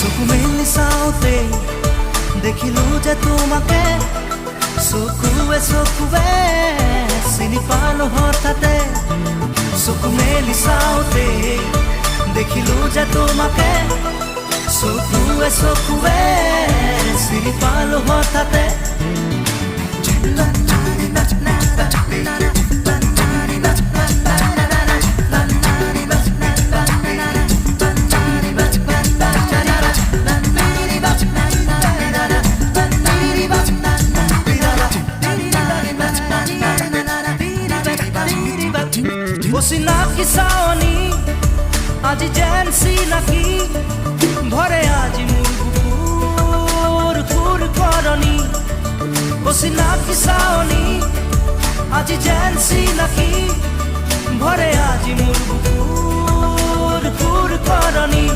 চকু মেলি চাওঁতে দেখিলো যে তোমাকে চকুৱে চকুৱে চিনি পালো হঠাতে চকু মেলি চাওঁতে দেখিলো যে তোমাকে চকুৱে চকুৱে চিনি পালো হঠাতে চিনাকি চাৱনী আজি যেন চিনাকি ভৰে আজি মোৰ বুকুৰ খুৰ কৰণী চিনাকি চাৱনী আজি যেন চিনাকি ভৰে আজি মোৰ বুকুৰ খুৰ কৰণী